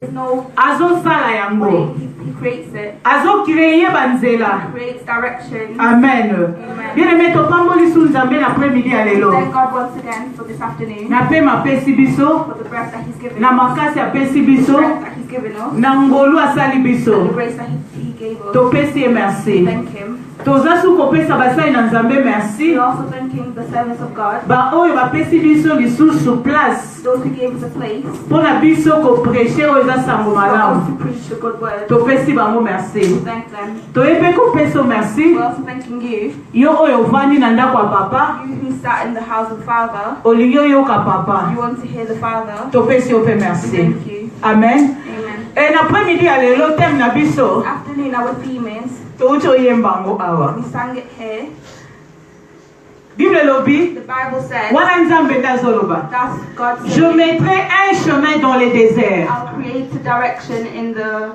no azosala yango way. He creates it. azokreye banzela. He creates directions. Amen. Bien aimé topamboli su nzambe na après-midi ya lelo. Thank God once again for this afternoon. Na pe mapesi biso For the breath that He's given na us. makasi apesi The biso breath that He's given us. na ngolu asali And the biso. grace that He gave us. Topesi ye merci. Thank Him. Toza su kopesa basali na nzambe merci. We're also thanking the servants of God. Ba oyo bapesi biso lisusu place Those who gave us a place. mpona biso kopreche oyo eza sango For us malamu. to preach the good word. Topesi bango merci. We thank them. Toyebi kopesa merci. We're also thanking you. Yo oyo ovandi na ndako ya papa You who sat in the house of Father. olingi oyoka papa. You want to hear the Father. Topesi yo pe We merci. thank you. Amen. Amen. E na après-midi ya lelo thème na biso Afternoon, our theme is, touti oyemba yango awa. we sang it here. Bible elobi The Bible says, wana nzambe nde azoloba. that's God Je saying, mettrai un chemin dans le désert. I'll create a direction in the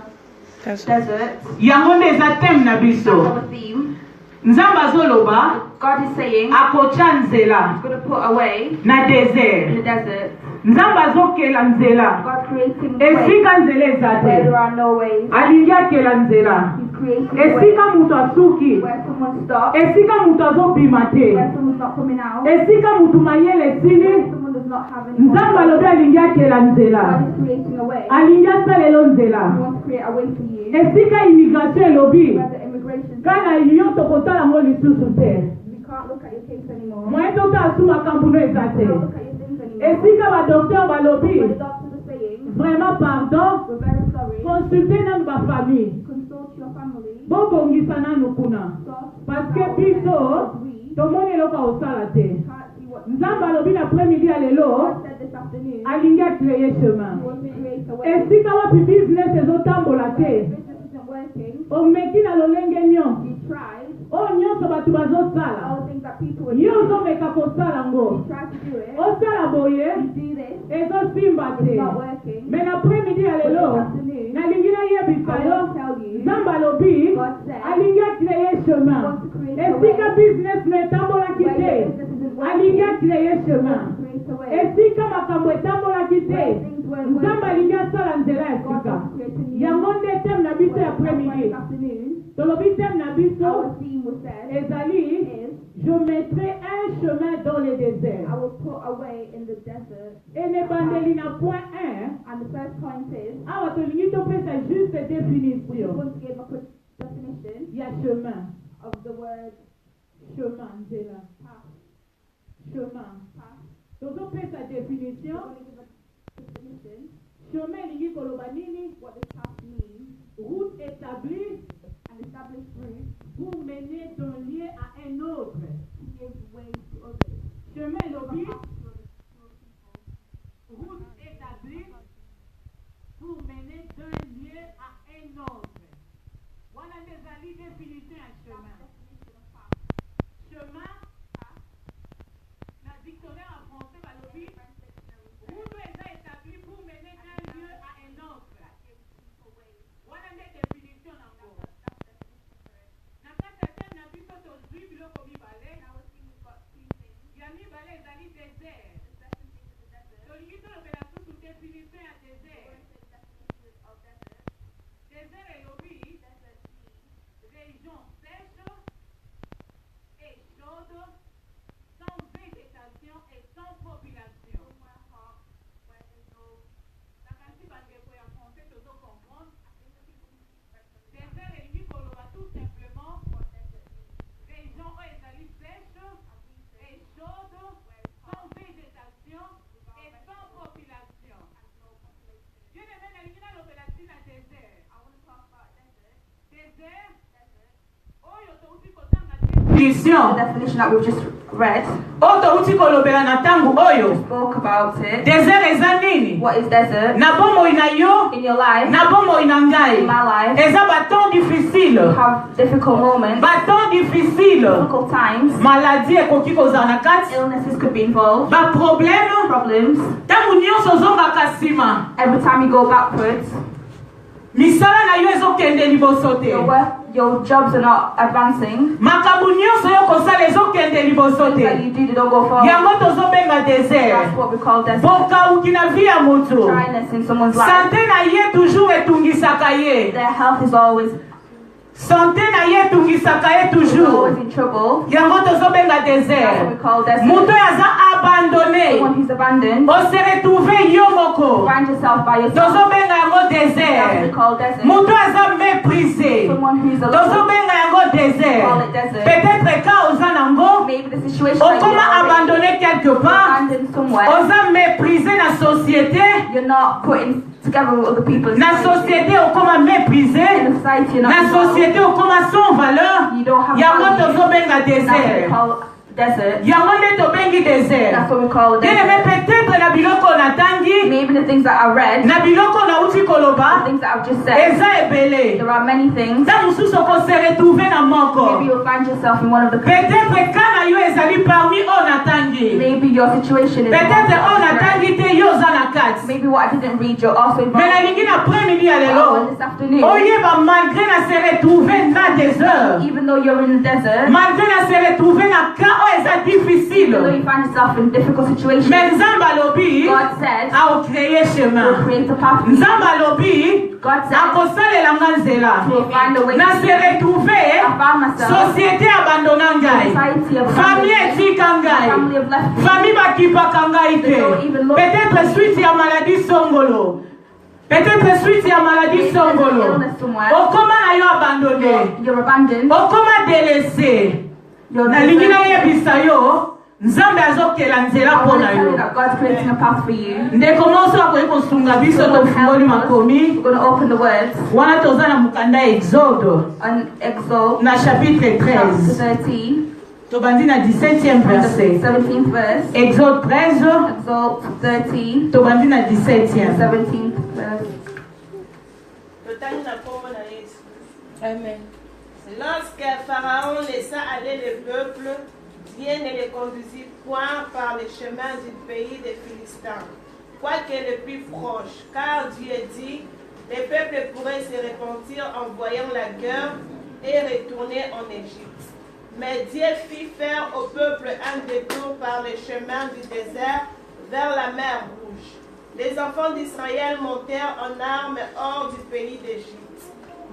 desert. Yango nde eza thème na That's biso. our theme. Nzambe azoloba God is saying, akotya nzela He's going to put a way na in désert. the desert. Nzambe azokela nzela God creating ways esika nzela eza where there te. are no ways. Alingi akela nzela He's creating ways esika moto asuki, where someone stops, esika moto azobima te, where someone's not coming out, esika moto mayele where esili. someone does not have any Nzambe way. alobi alingi akela nzela, God is creating a way. alingi asalelo He nzela wants to create a way for you. esika immigration elobi Where the immigration, kana yo tokotala yango lisusu te. we can't look at your case anymore. Moye totala su makambo no eza We te. can't look at your things anymore. Esika badokter balobi What the doctors are saying, vraiment pardon, we're very sorry. consulter nanu bafamille Consult your family. bobongisa nanu kuna Sort parce out que biso we tomoni eloko osala te. can't see what Nzambe alobi na après-midi ya lelo God said this afternoon. alingi akreye He chemin. wants to create a way. Esika wapi business ezotambola te, Business isn't working. omeki na lolenge nyonso You tried oyo nyonso bato bazosala, all the things that people were yo doing. ozomeka kosala You ngo tried to do it. osala boye You do this. ezosimba It's te. not working. Me na après-midi ya But this lelo afternoon, nalingi nayebisa I yo want to tell you, nzambe alobi God said, alingi akreye He chemin wants to create a esika way business na etambolaki where te, your business isn't alingi working. akreye He chemin wants to create a way esika makambo etambolaki te, where things weren't nzambe working. alingi asala nzela ya God sika. wants to create a new Yango nde thème na biso ya way. That's why après-midi this afternoon, tolobi thème na biso our theme was said ezali is, je mettrai un chemin dans le désert. I will put a way in the desert. Ene bandeli na point 1 And the first point is, awa tolingi topesa juste we définition want to give a quick definition ya chemin. of the word Chemin nzela, path. chemin. Path. Tozopesa We're définition. going to give a definition Chemin elingi koloba nini? what this path means. Route établie An established route pour mener d'un lieu à un autre. to give way to others. Chemin elobi A path to other people. route établie pour mener d'un lieu à un autre. Wana nde ezali définition ya chemin. Definition of path. Chemin na dictionnaire en français balobi route eza établie pour mener d'un lieu à un autre. Wana nde définition nango. Na kati ya thème na biso tozwi biloko mibale. Ya mibale ezali désert. Tolingi tolobela susu définition ya désert. Désert elobi région sèche et chaude, sans végétation et sans population. Nakanisi bandeko ya français tozo comprendre. Désert elingi koloba tout simplement région oyo ezali sèche et chaude, sans végétation et sans population. Bien aimé nalingi nalobela ntina désert. Désert oyo touti kotanga définition. The definition that we've just read oyo touti kolobela na ntango oyo spoke about it. désert eza nini? What is desert? Na bomoi na yo, In your life, na bomoi na ngai, in my life, eza baton difficile, you have difficult moments, baton difficile. difficult times, Maladie ekoki kozala na kati, illnesses could be involved, baproblème problems. ntango nyonso ozongaka nsima, Every time you go backwards, misala na yo ezokende liboso te. your your jobs are not advancing, makambo nyonso yo kosala ezokende liboso te. that you do, they don't go forward. Yango tozobenga désert. That's what we call desert. Bokauki na vie ya moto. Dryness in someone's life. Santé na ye toujours etungisaka ye. Their health is always Santé na ye etungisaka ye toujours. always in trouble. Yango tozobenga That's what désert. we call desert. Moto aza abandonné. Someone who's abandoned. Ose retrouve yo moko. Find yourself by yourself. Tozobenga yango That's what we désert. call desert. Moto aza méprisé. Someone who's alone. Tozobenga yango Call désert. it desert. Peut-être ka oza nango. Maybe the situation that you're Okoma abandonné quelque part. abandoned somewhere. Oza méprisé na société. You're not putting together with other people. Na société okoma méprisé. In the society, you're not Na involved. société okoma sans valeur. You don't have Yango value. tozobenga That's what we désert. call desert. Yango nde tobengi désert. That's what we call Bien aimé, desert. peut-être na biloko natangi, Maybe the things that I read, na biloko nauti the koloba, things that I've just said, eza ebele. there are many things. Na mosusu okose retrouver na moko. Maybe you'll find yourself in one of the Peut-être kana yo ezali parmi o natangi. Maybe your situation is Peut-être o one that I've natangi te yo oza na kati. read. Maybe what I didn't read, you're also Mais involved. nalingi na après-midi ya lelo. This afternoon, Oyeba malgré na se retrouver na des heures. even though you're in the desert, Malgré na se retrouver na cas o eza even though difficile. you find yourself in difficult situations, Mais Nzambe alobi God said, aocreye will chemin. create a path for you. Nzambe alobi God said, akosalela nga nzela. will find a way Na to se retrouver I found myself, société abandona ngai. society of Famille abandonment, etika ngai. family of left me. Famille bakipaka ngai te. Peut-être suite ya maladie songolo. Peut-être suite ya maladie Maybe there's an songolo. illness somewhere. Okoma na yo abandonné. You're abandoned. Okoma délaissé. You're Nalingi deserted. nayebisa yo Nzambe azokela nzela I want mpona to tell you yo. that God's creating a path for you. Ndeko moso akoki kosunga biso So Lord, tofungoli help us. makomi We're going to open the words wana toza na mokanda ya exode on Exodus na chapitre chapter 13 13, tobandi na 17e from the verset. 17th verse. Exode 13 Exodus 13, tobandi na 17e. 17th verse. Amen. Lorsque Pharaon laissa aller le peuple, Dieu ne les conduisit point par les chemins du pays des Philistins, quoique le plus proche, car Dieu dit, les peuples pourraient se repentir en voyant la guerre et retourner en Égypte. Mais Dieu fit faire au peuple un détour par les chemins du désert vers la mer Rouge. Les enfants d'Israël montèrent en armes hors du pays d'Égypte.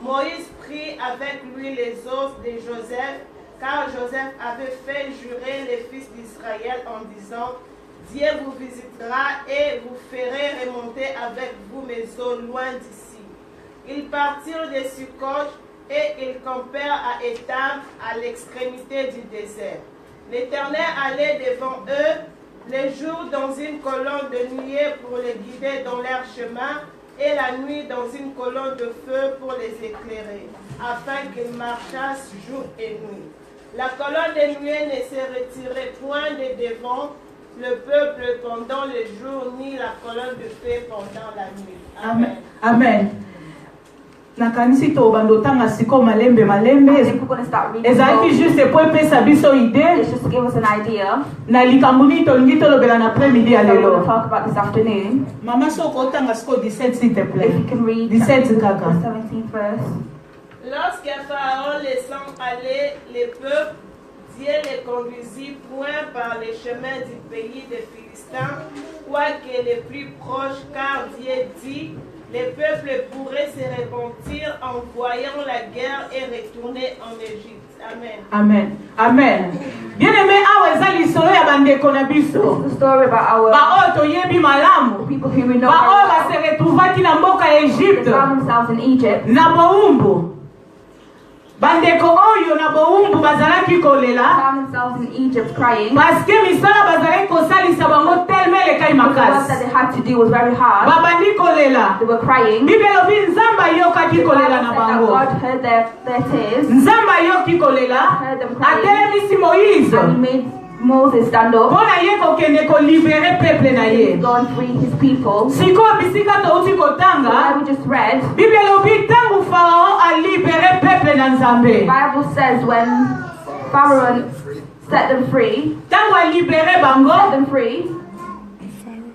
Moïse prit avec lui les os de Joseph, car Joseph avait fait jurer les fils d'Israël en disant, Dieu vous visitera et vous ferez remonter avec vous mes os loin d'ici. Ils partirent de Sukkot et ils campèrent à Étam, à l'extrémité du désert. L'Éternel allait devant eux, le jour dans une colonne de nuée pour les guider dans leur chemin, et la nuit dans une colonne de feu pour les éclairer, afin qu'ils marchassent jour et nuit. La colonne de nuée ne se retirait point de devant le peuple pendant le jour, ni la colonne de feu pendant la nuit. Amen. Amen. Nakanisi to bando tanga siko malembe I think we're going to start reading. ezalaki Those. juste po epesa biso idée It's just to give us an idea. na likambo nini tolingi tolobela na après-midi ya So we're going lelo. to talk about this afternoon. Mama soko otanga siko 17 s'il te plaît. If you can read 17 kaka. the 17th verse. Lorsque Pharaon laissant aller les peuples, Dieu les conduisit point par les chemins du pays des Philistins, quoique les plus proches, car Dieu dit, les peuples pourraient se repentir en voyant la guerre et retourner en Égypte. Amen. Amen. Amen. Bien aimé, awa eza lisolo ya bandeko na biso. The story about our Baoyo toyebi malamu. people who we know Baoyo very well. base retrouvaki na mboka ya They Egypte. found themselves in Egypt. Na bowumbu. Bandeko oyo na bowumbu bazalaki kolela. Found themselves in Egypt crying. Paske misala bazalaki kosalisa bango telme elekai The work that makasi. they had to do was very hard. Babandi kolela. They were crying. Bible elobi nzambe ayokaki The Bible kolela said na that bango. God heard their tears Nzambe ayoki kolela. Heard them crying. Atelemisi Moïse. and he made Moses stand up. Mpona ye kokende kolibere peuple na ye. Go and free his people. Sikoyo bisika touti The kotanga. Bible just read. Bible elobi ntango Pharaon alibere peuple na The Nzambe. Bible says when Pharaoh set them free, Ntango alibere set bango, them free,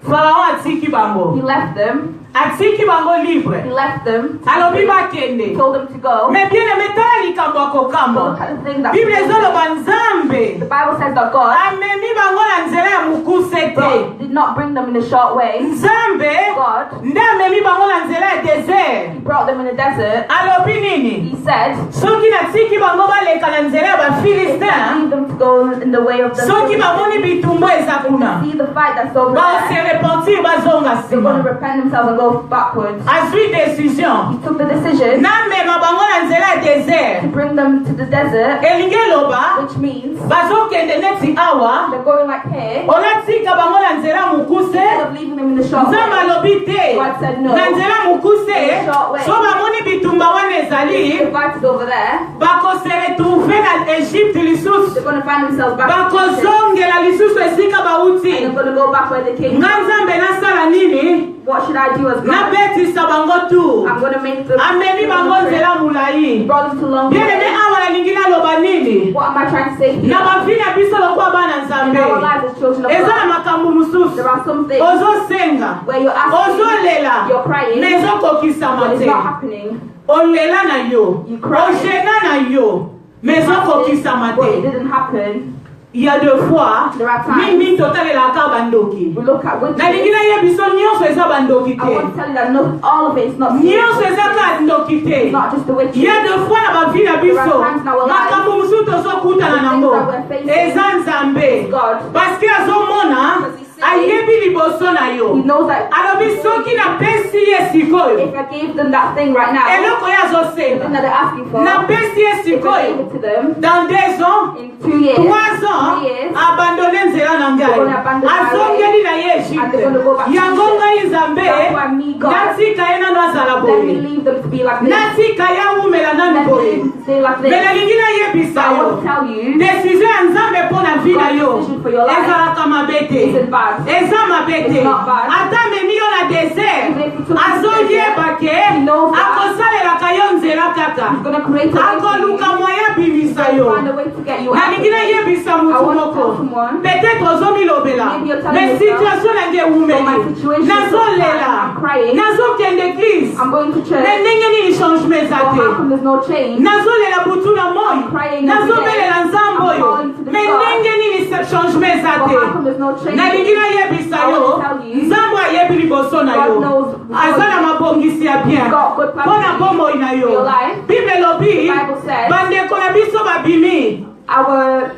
Pharaon atiki he bango. left them. atiki bango libre. He left them. Alobi bakende. He told them to go. Mais bien aimé, tala likambo akokamba. Look at the thing that Bible ezoloba Nzambe. the Bible says that God Amemi bango na nzela ya mukuse te. did not bring them in a short way. Nzambe God, nde amemi bango na nzela ya desert. He brought them in the desert. Alobi nini? He said, Soki natiki bango baleka na nzela ya Bafilistin. leave them to go in the way of the Soki bamoni bitumbo eza kuna. see the fight that's over Ba se there. repentir bazonga They're going to sima. repent themselves and go backwards. Azwi décision. He took the decision Namema bango na nzela ya to desert. bring them to the desert, Elingi eloba which means bazokende neti awa. they're going like here. Olatika bango na nzela mukuse. Instead of leaving them in the short Nzambe way, alobi te. God said no. Na nzela mukuse. So bamoni bitumba wana The ezali. fight is over there. Bakose retrouver na Egypte lisusu. They're going to find themselves back in Egypt. Bakozongela lisusu esika And bauti. they're going to go back where they came Nga from. Nzambe nasala nini? What should I do as God? Nabetisa bango tu. I'm going to make them. Amemi bango nzela He mulai. brought them to long Bien aimé way. awa nalingi naloba nini? What am I trying to say here? Na bavi na biso lokuwa bana In Nzambe. our lives as children of Eza na God, makambo mususu. there are some things Ozosenga. where you're asking, Ozolela. you're crying, Mais ezokokisama but it's te. not happening. Olela na yo. You cry. Ojena na yo. Mais ezokokisama But it te. didn't happen. Il y a deux fois, There are times mimi totalelaka bandoki. we look at witches. Nalingi nayebiso nyonso eza bandoki I want te. to tell you that not all of it is not Nyonso spiritual. eza ka ndoki te. It's not just the witches. Il y a deux fois na bavi na biso. There are times in our lives, Makambo mususu tozokutana nango. the things that we're facing, Eza Nzambe. God. Parce que azomona Because he said, ayebi liboso na He yo. knows that Alobi soki napesi ye sikoyo. if I gave them that thing right now, Eloko ye the thing azosenga. that they're asking for, Napesi ye if I gave sikoyo. it to them Dans 2 ans, in 2 years, 3 ans, 3 years, abandonne nzela na ngai. They're gonna abandon my Azongeli na ye and they're going to go back Egypte. to Yango Egypt. ngai Nzambe. That's why me, God, Natika ye nano azala let me boye. leave them to be like this. Natika ye awumela nanu Let me boye. leave them to stay like Mais this. nalingi nayebisa I yo. want to tell you, Décision ya Nzambe mpo na vie na yo. God's decision for your life Ezalaka mabe te. isn't bad. Eza mabe te. It's not bad. Ata memi yo na desert. Even if you took Azoyeba ke He knows that. akosalelaka yo nzela kaka. He's going to create a way for you. Akoluka moyen bimisa yo. Find a way to get you out of nalingi it. nayebisa I mutu want to moko tell someone, peut-être ozomilobela Maybe you're telling mais yourself, situation nange "So my ewumeli situation is so nazolela bad, I'm crying. nazokende eglise I'm going to church. mais ndenge nini changement eza But te how come there's no change? nazolela butu na moi I'm crying every nazobelela day. nzambe I'm oyo calling to the mais God. ndenge nini changement eza But te how come there's no change? nalingi nayebisa I yo want to tell you, nzambe ayebi liboso na God yo knows before aza na you. mabongisi ya bien He's got good plans mpo na for you. bomoi na For yo your life. bible elobi The Bible says, bandeko na biso babimi our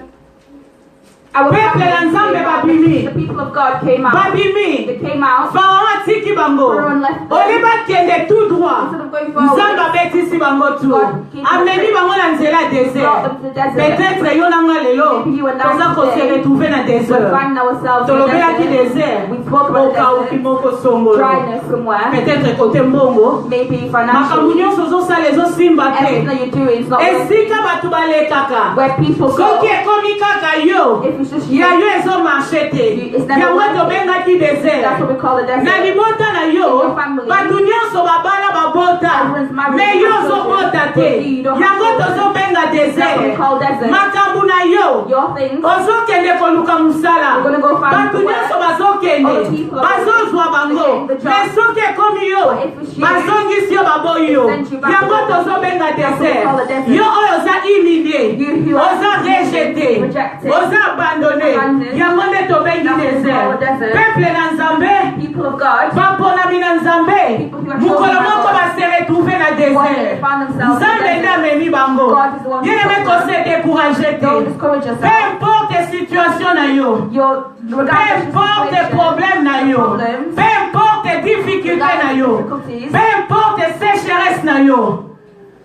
Peuple family na Nzambe came out. babimi. The people of God came out. babimi They came out. Pharaon atiki bango Pharaoh left them. ole bakende tout droit Instead of going forward, nzambe abetisi bango tu God gave them amemi faith. bango na nzela ya brought them desert to the desert. peut-être yo nanga lelo Maybe you and I toza kose today retrouve na We're desert finding ourselves in tolobelaki the desert. desert We spoke about the okauki desert. moko songolo Dryness somewhere. peut-être kote mbongo Maybe makambo financially. nyonso ozosala ezosimba Everything te that you do is not working. esika bato balekaka Where people go. soki ekomi kaka yo If it's just you, ya yo ezomarshe te It's never yango working. tobengaki that's desert what we call a na desert. libota na In yo your family. bato nyonso babala babota Everyone's married, me yo have children. ozobota te But you don't have yango children. tozobenga That's what we desert call desert. makambo na yo Your things. ozokende koluka mosala You're gonna go find bato work. nyonso bazokende Other people are bazozwa bango getting the job. me soki ekomi yo But if it's you, bazongisi yo baboyi yo they send you back yango to the desert. tozobenga That's what we desert call a desert. yo oyo oza humilie You are oza rejete rejected. oza abandone Abandoned. yango nde tobengi That's what we call a desert desert. peuple na nzambe People of God. baponami na nzambe People who are mokolo chosen by moko God. base retrouve na One day they desert found themselves in the nzambe nde desert. amemi bango God is the one who yeneme took them. kose décourage Don't te discourage peu yourself. importe situation na yo Your peu regardless of importe situation, problème na yo problems, peu importe difficulté na yo difficulties, peu importe sécheresse na yo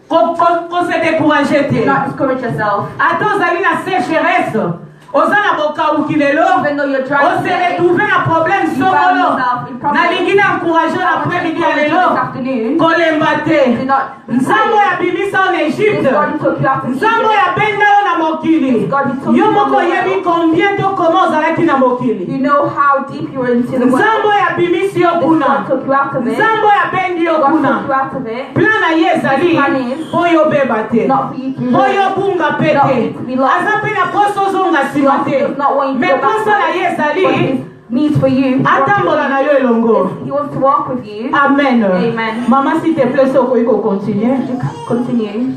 kose décourage do te not discourage yourself. ata ozali na sécheresse oza na bokauki lelo Even though you're dry ose today, retrouve na problème you find songolo yourself in problems. nalingi na encourage I na want to après-midi ya encourage you lelo this afternoon. kolemba Do te not be nzambe tired. abimisa yo na This Egypte God who took you out of nzambe Egypt. abenda yo na mokili God who took yo you moko from the oyebi world. combien to koma ozalaki na mokili You know how deep you were into the world. nzambe abimisi yo This kuna God took you out of it. nzambe abendi yo God took kuna you out of it. plan na ye ezali Plan is mpo yo beba te not for you to mpo yo lose. bunga pe Not te for you to be lost. aza mpe na poso ozonga nsima God te does not want you to me go back. poso na ye ezali needs for you. He wants to walk with you. Amen. Amen. Maman, s'il te plaît, il faut continuer. Continue.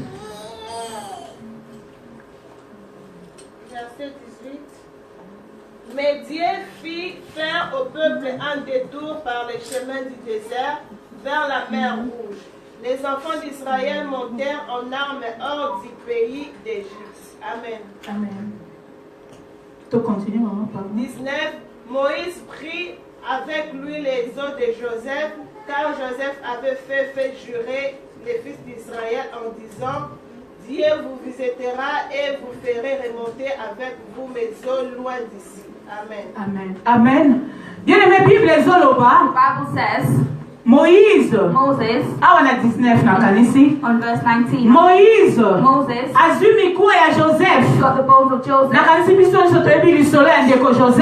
Verset 18. Mais Dieu fit faire au peuple un détour par les chemins du désert vers la mer Rouge. Les enfants d'Israël montèrent en armes hors du pays d'Égypte. Amen. Amen. Tu continues, maman, pardon. 19. Moïse prit avec lui les os de Joseph, car Joseph avait fait jurer les fils d'Israël en disant: Dieu vous visitera et vous ferez remonter avec vous mes os loin d'ici. Amen. Amen. Amen. Bien aimé, Bible les Zoloba. The Bible says, Moses, on verse 19, Moïse, Moses Azumiko et Joseph. got the bones of Joseph. Joseph.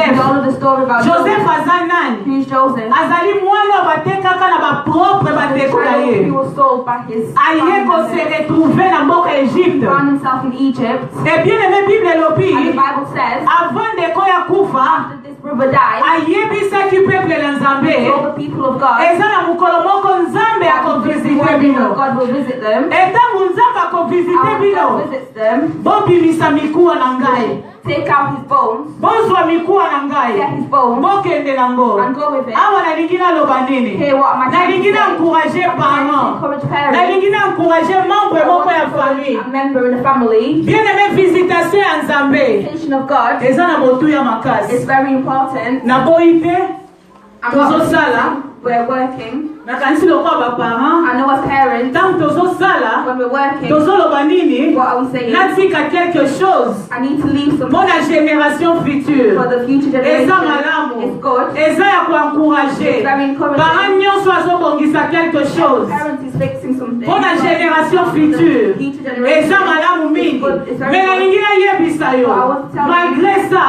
You know the story about Joseph Azanan. Who's Joseph? Azali mwana batekaka na ba propre bateko na He ye. was sold by his Aye ko se family. retrouver na mboka Égypte. Found himself in Egypt. Et bien aimé Bible And the lobi. Bible says, Avant de koya kufa, after this brother died, ayebisaki peuple na Nzambe. all the people of God, Eza na mukolo moko Nzambe akovisite one day bino. God will visit them. Etangu Nzambe akovisite And when God bino. visits them, Bobimisa mikuwa na ngai. take out his bones, Bozwa mikuwa na get ngai. his bones, Bokende nango. and go with it. Awa nalingi naloba nini? Hear what my Nalingi na encourager parents. encourage parents, Nalingi na encourager membre moko ya famille. a member in the family. Bien aimé, visitation ya Nzambe. Visitation of God Eza na motu ya makasi. is very important. Na boyi te. I'm not Tozosala. we're working. Nakanisi lokwa ba parents. I know as parents, Tant tozosala. when we're working, Tozoloba nini? what are we saying? Natika quelque chose. I need to leave some Pour la génération for future. the future Eza generation. malamu. It's good. Eza ya kuencourager. It's very encouraging. Parents nyonso azobongisa quelque chose. Parents is fixing something. Pour la génération future. Future generation. Eza malamu mingi. It's very Mais good. nalingi nayebisa yo. So I want to tell you. Malgré ça,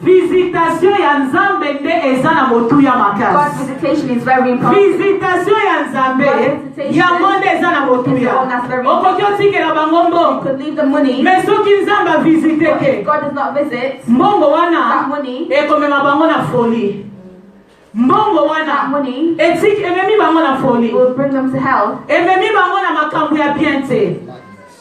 visitation ya Nzambe nde eza na motu ya God's makasi. visitation is very important. Visitation ya Nzambe yango nde eza na motu ya. Okoki otikela bango You mbongo. could leave the money. Mais soki Nzambe avisite But ke, if God does not visit, mbongo that wana money, ekomema bango na folie. Mbongo that wana money ememi bango na folie. will bring them to hell, Ememi bango na makambo ya bien te.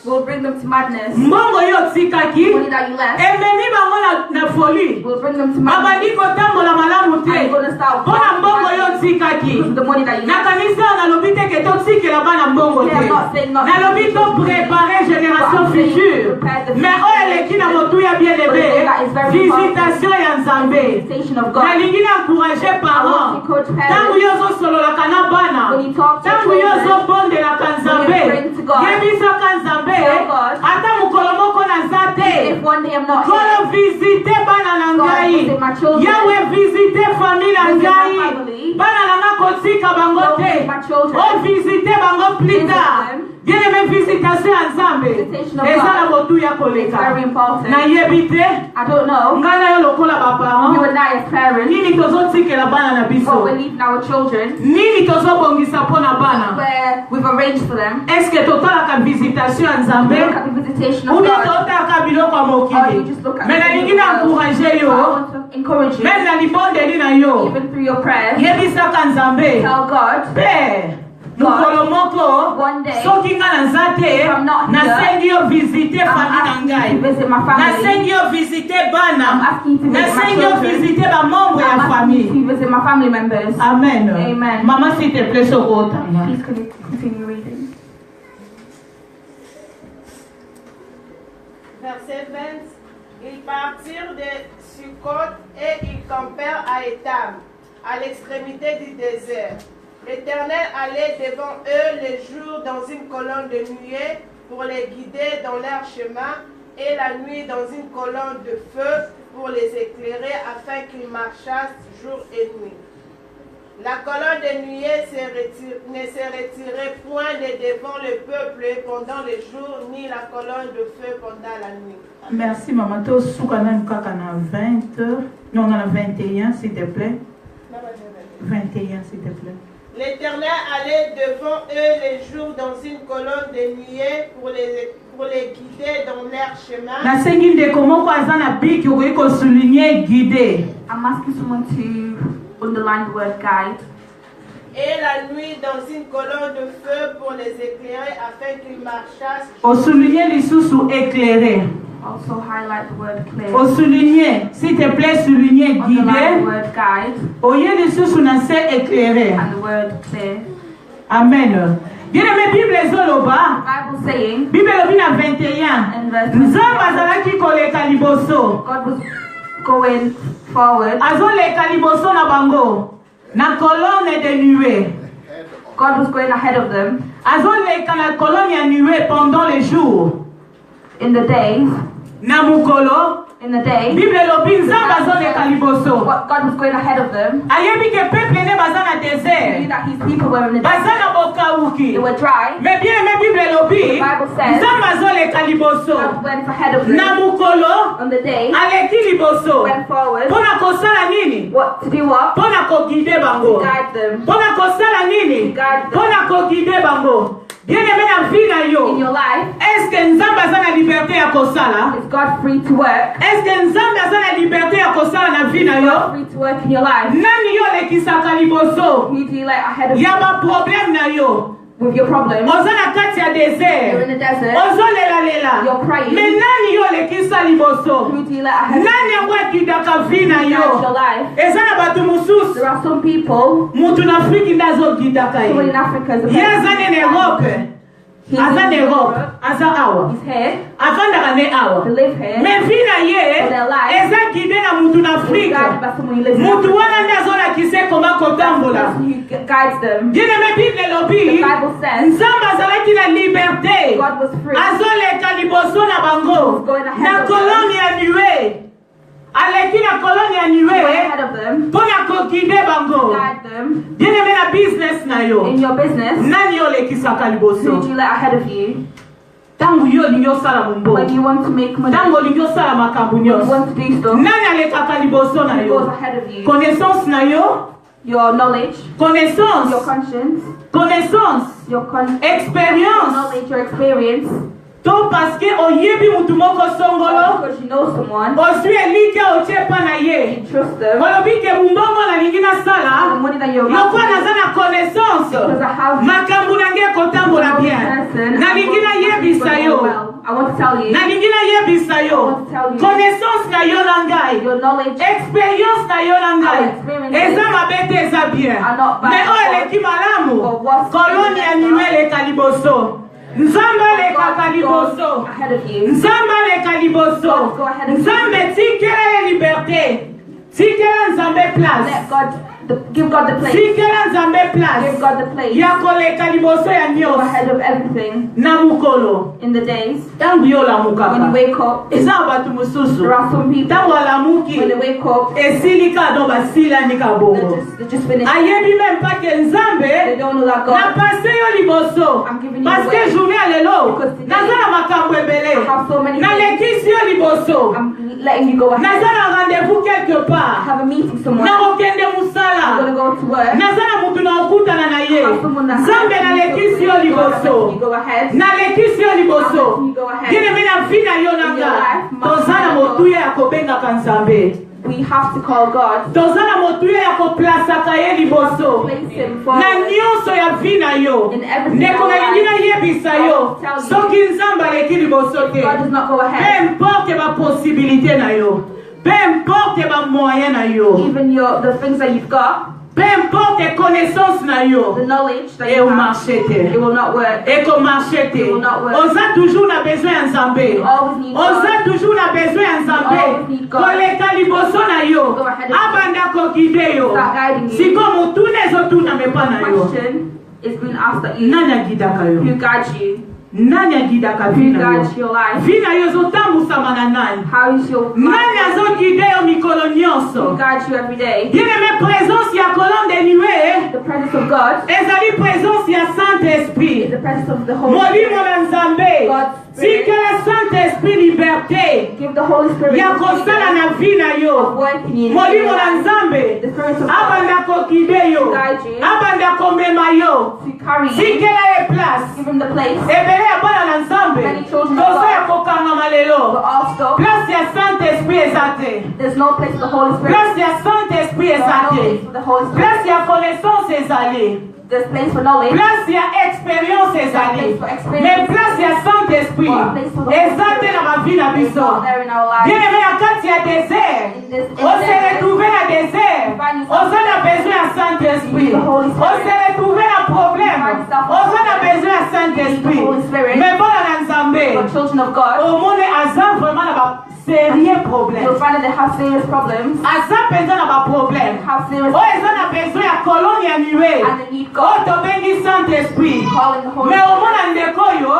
will bring them to madness. Mbongo yo otikaki Money that you left ememi bango na folie. will bring them to madness. Babandi kotambola malamu And te. you're going to start Mpona mbongo yo because of otikaki. the money that you Na left. kanisa nalobi te ke totikela bana mbongo Yeah, I'm te. not saying not. Nalobi to préparer génération future. Mais oyo eleki na motu ya bien aimé. Visitation ya Nzambe. Visitation of God. Nalingi na encourager parents. Tangu yo ozosololaka na bana. When you talk to Tangu yo children, ozobondelaka Nzambe. when you pray to God, Yebisaka Nzambe. tell God, Ata mokolo moko naza te. if one day I'm not Kolo here, visite bana na God ngai. visit my children. Yawe visite famille na Visit my ngai. family. Bana nanga kotika bango God te. visit my children. O visite bango plus Visit tard. them. Bien aimé, visitation ya Nzambe. Visitation of Eza na God. motu ya It's koleka. very important. Nayebi te. I don't know. Ngai na yo lokola You baparents. and I as parents, Nini tozotikela bana na what biso? we're leaving our children, Nini tozobongisa mpo na bana? where we've arranged for them. Eske totalaka visitation ya Look Nzambe? at the visitation of Ou bien God. totalaka biloko ya Or you mokili? just look at Mais the nalingi things of na God. encourager I yo. want to encourage you, Même na libondeli na yo. even through your prayers, Yebisaka Nzambe. tell God, Père, mokolo moko one day, soki nga naza te, if I'm not here, nasengi yo visite I'm famille na asking you ngai. to visit my family. Nasengi yo visite I'm bana. asking you to visit my Nasengi yo children. visite bamembre ya I'm asking famille. you to visit my family members. Amen. Amen. Maman, s'il te plaît, sokotanga. Please can you continue reading? Verset 20. Ils partirent de Sukkot et ils campèrent à Étam, à l'extrémité du désert. L'Éternel allait devant eux le jour dans une colonne de nuée pour les guider dans leur chemin, et la nuit dans une colonne de feu pour les éclairer afin qu'ils marchassent jour et nuit. La colonne de nuée ne se retirait point de devant le peuple pendant le jour, ni la colonne de feu pendant la nuit. Merci, maman. To soukana kaka na 20. Non, on a 21, s'il te plaît. 21, s'il te plaît. L'Éternel allait devant eux les jours dans une colonne de nuée pour les guider dans leur chemin. I'm asking someone to underline the word guide. Et la nuit dans une colonne de feu pour les éclairer afin qu'ils marchassent. Also highlight the word clear. S'il te plaît, souligner Underline the guider. word guide Éclairer. and the word clear. Amen. Bien aimé, Bible ezoloba. Bible saying Bible lobina 21. in verse Nzamba azalaki koleka liboso. God was going forward. Azoleka liboso na bango. Na colonne de nuée. God was going ahead of them Azoleka na colonne ya nuée pendant les jours. in the days. Na mukolo. In the day, Bible lobi nzamba azoleka liboso. God was going ahead of them. Ayebi ke peuple ne baza na He désert. knew that his people were in the Baza desert. na bokauki. They were dry. Mais bien aimé, Bible lobi. Bible says Nzamba azoleka liboso. God went ahead of Na them mukolo. on the day. Aleki liboso. Went forward. Pona kosala nini? What to do? What? Pona koguide bango. Guide them. Pona kosala nini? Guide them. Pona koguide bango. Bien aimé na vie na In yo. your life, Est-ce que nzambe aza na liberté ya kosala? is God free to work? Est-ce que nzambe aza na liberté ya kosala na vie na yo? Free to work in your life. Nani yo lekisaka liboso? Who do you let ahead of Ya you ba problème na yo. with your problems? Oza na kati ya You're in désert. the desert. Ozolela. You're crying. Mais nani yo lekisa liboso? Who do you let ahead of Nani yango ekidaka vie na you? Your yo? life. Eza na bato mosusu. There are some people. Mutu na Afrique nde azogidaka Someone ye. in Africa is a Ye aza ne na Europe. He's Aza in na Europe. Europe. Aza awa. He's here. Avandaka ne awa. To live here. Mais vie na ye For their life. eza guide na mutu na He's Afrique. guided by someone who lives in Mutu Africa. wana nde azolakisa koma The kotambola. person who guides them. Bien aimé, Bible The elobi Bible says nzambe azalaki na liberté. God was free. Azoleka liboso na bango going ahead na of them. koloni ya nuée. Aleki na koloni ya Go nuée ahead of them. mpona kokide bango. Guide them. Bien aimé, na business na yo In your business, nani yo olekisaka who liboso? do you let ahead of you? Ntango yo olingi osala When mombo, you want to make money, ntango olingi osala makambo you nyonso, want to do stuff, nani alekaka liboso na who goes yo? ahead of you? Connaissance na yo, Your knowledge, connaissance, your conscience, connaissance, your expérience. knowledge, your experience. To parce que oyebi mutu moko songolo, Because you know someone, osui elike otie pa na ye. you trust them. Olobi ke bumbongo nalingi The nasala, money that you're lokwa making, naza na connaissance. because I have Makambo nange kotambola bien. Nalingi nayebisa yo. I want to tell you, Nalingi nayebisa yo. Connaissance na yo na ngai. your knowledge Expérience na yo na ngai. Eza mabe te eza bien. Mais oyo eleki malamu. Koloni ya nuée eleka liboso. Nzambe alekaka liboso. ahead of you. Nzambe aleka liboso. Nzambe tikela ye liberté. Tikela nzambe place. Let God, give God the place. Tikela nzambe Give place. God the place. Ya koleka liboso ya Go nyonso. ahead of everything Na mukolo. in the days. Tangu yo When you olamukaka. wake up, Eza bato mosusu. there are some people, Tangu alamuki. when they wake up, Esili ka don basilani ka bongo. they're just finished. Ayebi même pas que They nzambe don't know that na God, pase yo liboso. I'm giving you Parce que away. journée ya lelo Because today, naza na makambo I ebele. have so many things. Nalekisi yo liboso. I'm letting you go ahead. Naza na rendez-vous quelque I part. have a meeting somewhere. Nakokende I'm musala. going to go to work. Naza na mutu na okutana na I ye. have someone that Nzambe nalekisi yo You liboso. go ahead. Nalekisi yo liboso. You go ahead. Bien aimé na vie na yo nanga. Toza na motuya ya kobengaka nzambe. We have to call God. Toza na motuya ya koplasaka ye liboso. Place Him Na forward. nyonso ya vie na yo. In everything Ndeko in our nalingi life, nayebisa yo. I will tell you. Soki nzambe aleki liboso te. God does not go Peu ahead. importe baposibilité na yo. Peu importe bamoyen na yo. Even the things that you've got, Peu importe connaissance na yo. the knowledge that Et you au have, marché te. it will not work. ekomarche te. It will not work. Oza toujours na besoin ya nzambe. You always need Oza God. toujours na besoin ya You nzambe. always need God. Koleka liboso na yo. Go ahead and Abanda kokide yo. start guiding you. Siko mutune ezotuna mepa na yo. Question is being asked at you. Nani agidaka yo? Who guides you? nani agidaka vina vina yo zotambusa nani nani azogide yo mikolo nyonso bien-aimé présence ya colonne de nuée ezali présence ya Saint-Esprit molimo na Nzambe tikela Saint-Esprit liberté ya kosala na vie na yo molimo na Nzambe abanda kokide yo abanda komema yo tikela ye place ebele ya bana na Nzambe toza ya kokangama lelo place ya Saint-Esprit eza te place ya Saint-Esprit eza te place ya connaissance ezali There's place for knowledge. Place ya expérience ezali. Mais place ya Saint-Esprit. Ezate na ma vie na biso. Bien-aimé ya kati ya désert. On s'est retrouvé à désert. On a besoin à Saint-Esprit. On s'est retrouvé à problème. On a besoin à Saint-Esprit. Mais bon à Nzambe. Au monde azan vraiment na sérieux problème. You'll find that they have serious problems. Azan besoin na problème. Have serious Oh, ils ont besoin à colonne ya nuée. and they need Oh, God. to bengi Saint-Esprit. Calling the Holy Mais au monde Spirit. ndeko yo,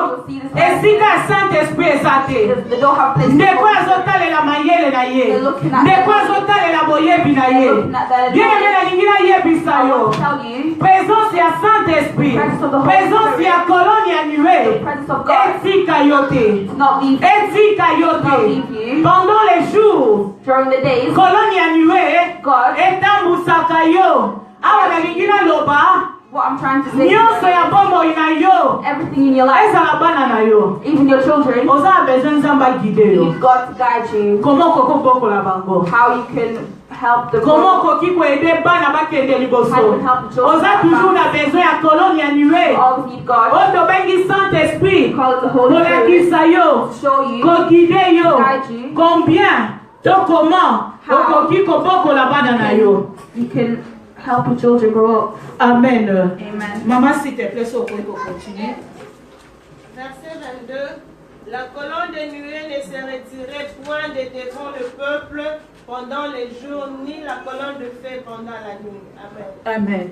esika Saint-Esprit ezate. They don't have place. Ndeko azotalela mayele na ye. Ndeko azotalela boyebi na ye. Bien aimé na lingi na yebisa I yo. want to tell you, Présence ya Saint-Esprit. Présence ya colonne ya nuée. the presence of God Etika yo te. does not leave you. Etika yo te. Pendant les jours, During the days, colonne ya nuée God, etambusaka yo. Awa na lingi na loba. what I'm trying to say Nyonso ya is bombo ina yo. everything in your life, Ezala bana na yo. even your children, Oza besoin Nzamba guider yo. need God to guide you. Comment koko bokola bango? How you can help them. Comment koki ko aider bana bakende liboso? How you can help the children. Oza toujours na besoin ya colonne ya nuée. Always need God. Oto bengi Saint-Esprit. Call it the Holy Spirit Kolakisa yo. to show you, Ko guider yo. guide you. Combien? To comment? How? Okoki ko bokola bana na yo. You can help your children grow up. Amen. Amen. Maman, s'il te plaît, so qu'on continue. Verset 22. La colonne de nuée ne se retirait point de devant le peuple pendant les jours, ni la colonne de feu pendant la nuit. Amen. Amen.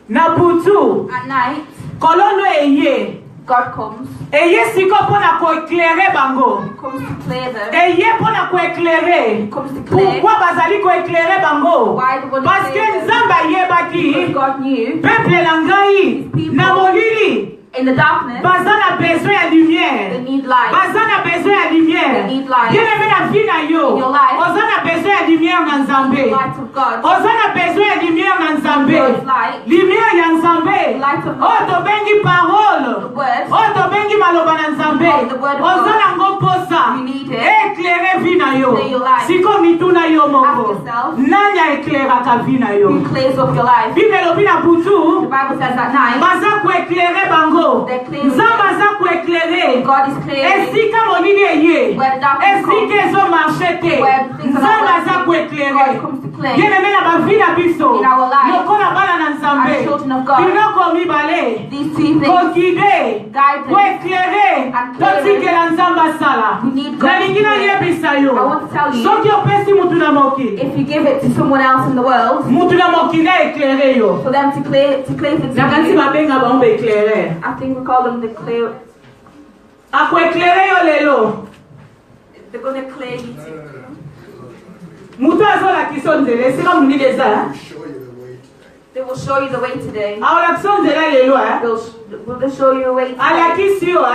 Na butu, At night, colonne eye. God comes. Eye siko pona ko éclairer bango. He comes to clear them. Eye pona ko éclairer. He comes to clear. Pourquoi bazali ko éclairer bango? Why the one Parce que Nzamba Because yebaki God knew peuple na ngai na molili in the darkness baza na besoin ya they lumière. need light. Baza na besoin ya lumière. They need light. Bien aimé na vie na yo. In your life. Oza na besoin ya lumière na Nzambe. Light of God. Oza na besoin ya lumière na Nzambe. God's light. Lumière ya Nzambe. Light of God. Oh to bengi parole. The word. Oh to bengi maloba na Nzambe. Oh, the word of Oza God. na ngo posa. You need it. Éclairer vie na yo. Clear your life. Siko mituna yo moko. Ask yourself. Nani éclairaka vie na yo? Who clears up your life? Bible elobi na The butu. Bible says at night, Baza ko éclairer bango. They clear. Nzambe aza ko éclairer. God is clearing. Esika molili eye. Where the darkness Esika comes. ezo marche te. Where things are Nzambe not aza ko working, éclairer. God comes to clear. Bien aimé na ba vie na biso. In our lives, lokola bana na Nzambe. as children of God, Biloko mibale. These two things, Kokide. guide Ko them. éclairer. And clearing. Totikela Nzambe asala. We need God Na lingi na to clear. yebisa yo. I want to tell you, Soki opesi mutu na mokili. if you give it to someone else in the world, Mutu na mokili éclairer yo. for them to clear things to Nakanisi you, babenga bango éclairer. I think we call them the clear. Ako éclairer yo lelo. They're going to clear you too. Mutu azolakisa nzela esika munili eza. They will show you the way today. Awolakisa nzela lelo Will they show you the way today? alakisi yo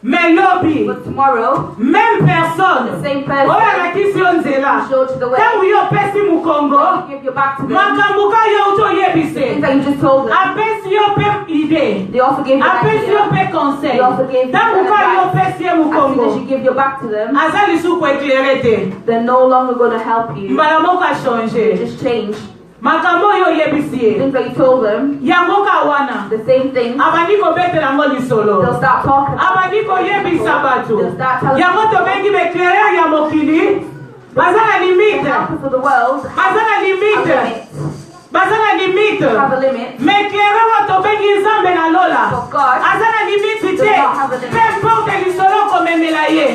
mais lobi But tomorrow, même personne the same person oyo alakisi yo nzela showed you the way. ntango yo opesi mokongo You give your back to them. makambo ka yo uti Things oyebise that you just told them. apesi yo mpe ide They also gave you an apesi yo idea. mpe conseil They also gave you ntango ka yo advice. opesi ye As soon as mokongo you give your back to them, aza lisuku éclaire te they're no longer going to help you. mbala moko They achange just change. makambo oyo oyebisi ye Things that you told them, yango ka wana the same thing. abandi kobetela yango lisolo They'll start talking about abandi koyebisa bato They'll start telling yango tobengi baéclaireur ya mokili baza na the limite helpers of the world baza na have limite limits. baza na limite Have a limit. maéclaireur wa tobengi nzambe na lola But God aza na limite does te not have a limit. peu importe lisolo komemela ye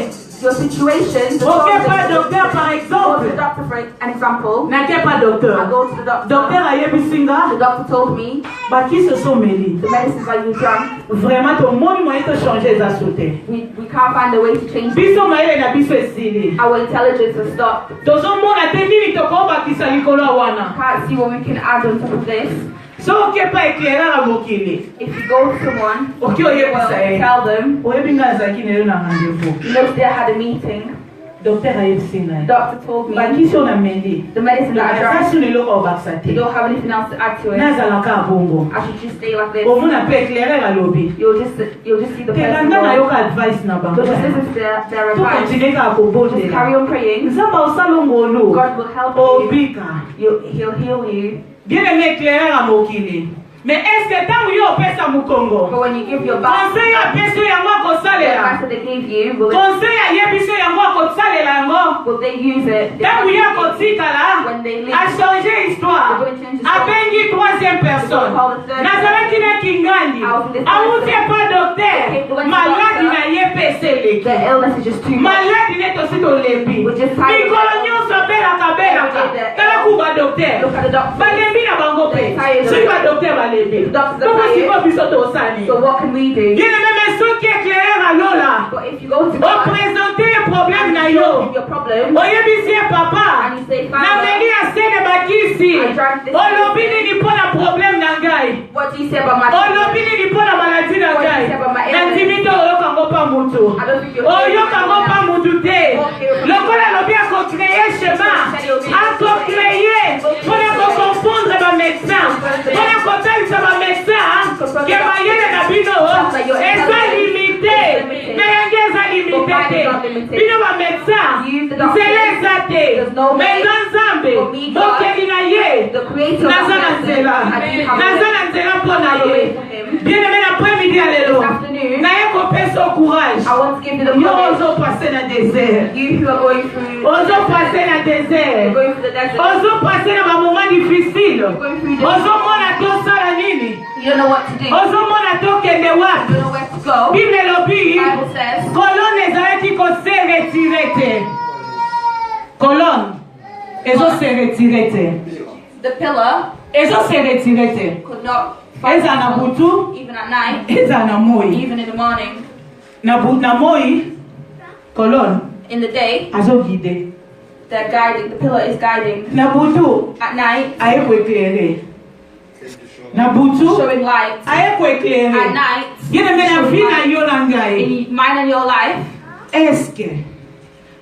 your situation, the Ok, problem pas docteur par go to exemple. the doctor for an example. N'était pas I docteur. go to the doctor. Docteur Ayebisinga, The doctor told me bah qui se sont mêlés. the medicines that you drank, Vraiment, ton monde moyen de changer les sauté. we can't find a way to change it. Biso maele na biso esili. Our intelligence has stopped. Tozo mona te nini tokoba kisa likolo wana. Can't see what we can add on top of this. So oke pa éclaireur à mokili. If you go to someone, Ok oyebisa ye. tell them, Oyebi nga azalaki na yo na rendez-vous. you know, today I had a meeting. Docteur ayebisinga ye. Doctor told me Bakisi oyo na mendi. the medicine that I Aza drank, suni eloko obakisa you te. don't have anything else to add to it. Nazalaka bongo. I should just stay like this. Omona pe éclaireur alobi. You'll just see the person. Telanda na go. yoka advice na bango. So just listen to their To advice. continue ka Just kobondela. carry on praying. Nzamba osala ngolu. God will help you. Obika. He'll heal you. Bien aimé éclaireur à mokili. Mais est-ce que tant que yo pesa mukongo? But when you give your back, Conseil à peso yango the akosalela. advice that they gave you, Conseil à yebiso yango akosalela yango. will they use it? Tant que yo akotikala, When they leave, a changer histoire. Abengi troisième personne. Nazalaki na kingandi. Awuti pas docteur. Maladi na ye peseleki. the illness is just too much. Maladi ne tosi tolembi. Mikolo nyonso belaka belaka. Tala kuba docteur. Look at the doctor. Balembi na bango pe. Soki ba docteur balembi. Koko siko biso tosani. So what can we do? Bien même soki éclaireur alola. But if you go to O God, présenter un problème na give yo. your problem, Oyebisi ye papa. and you say, Na Father, meli asene bakisi. Olobi nini mpona problème na ngai. what do you say about my Olobi nini mpona maladi na ngai. Nandimi to oyoka ngo pa mutu. I don't think you're Oyoka ngo pa mutu te. Lokola lobi akocréer chemin. Akocréer. Mpona koconfondre ba médecin. Mpona kotalisa ba médecin. Ke mayele na bino. Eza limité. Meyenge eza limité te. Bino ba médecin. Nzela eza te. Menga nzambe. Mokeli na ye. the creator of Naza na medicine, nzela. I do have Naza a na nzela mpona way ye. for him. Bien aimé l'après-midi à This l'élo. afternoon, Naye kopesa courage. I want to give you the Yo courage. ozo passer na désert. You who are going through, Ozo passer na you're désert. going through the desert, Ozo passer na ba moment difficile. you're going through the Ozo mona tosala nini? you don't know what to do, you Ozo mona tokende wapi? don't know where to go. Bible elobi. Bible says, Colonne ezalaki kose retire te. Colonne ezo se retire te. the pillar Ezo se retire te. could not Eza na butu. even at night, Eza na moi. even in the morning. Na moi. Colonne In the day, azo guide. they're guiding, the pillar is guiding. Na butu At night, aye ko éclairer. Na butu showing light. aye ko At éclairer. night, Yene me na vie na yo na ngai. in mine and your life, Est-ce que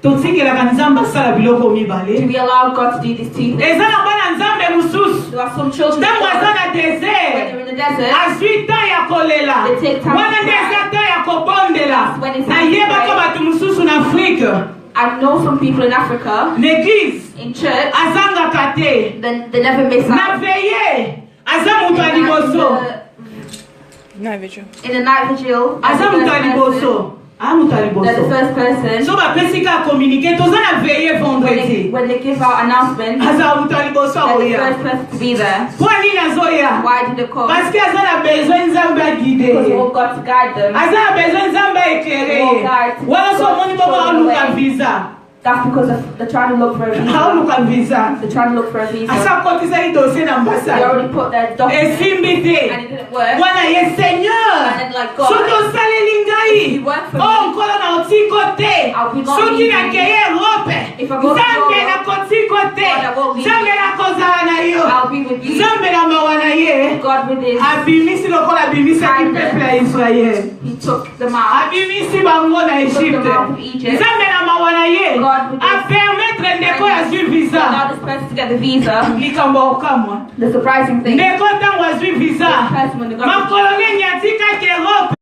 totikelaka nzambe asala biloko do mibale? we allow God to do these two things? Eza na bana nzambe mosusu. There are some children Ntango aza when na they're désert. in the desert, Azwi temps ya kolela. They take time Wana to nde cry. eza temps ya kobondela. When it's time to Nayebaka pray. bato mosusu na Afrique. I know some people in Africa, L'église in church, azangaka te. they never miss Na out. veye aza moto ya liboso. In the night vigil, as Aza the moto ya first person, liboso. Ah moto ya they're the liboso. first person. So bapesi ka communiquer toza na veye vendredi. When they give out announcements, Aza moto ya liboso they're the oya. first person to be there. Kwa nini azoya? Why did they come? Parce que aza na besoin nzambe Because we aguide. want God to guide them. Aza na besoin nzambe éclairer. Wana so moni baba aluka visa. That's because they're trying to look for a visa. Aluka visa. They're trying to look for a visa. Asa kotisa hii dossier na They ambassade. already put their document Esimbi and te. it didn't work. Wana ye Seigneur. And then like God, Soki osaleli ngai. you work for me. Oh nkolo na otiko te. I will not Soki leave na you. keye Europe. If I go to Nzambe Europe, na kotiko te. God, I won't leave Nzambe you. na kozala na yo. I'll be with you. Nzambe na mawa na ye. God with his, Abimisi lokola abimisaki peuple ya Israel. he took them out. Abimisi bango na He took Egypte. them out of Egypt. Nzambe na mawa na ye. God with his, Apermettre ndeko azwi visa. allowed this person to get the visa. Likambo okamwa. The surprising thing, Ndeko ntango azwi this visa. person when they got the Makolo nini atikaki Europe.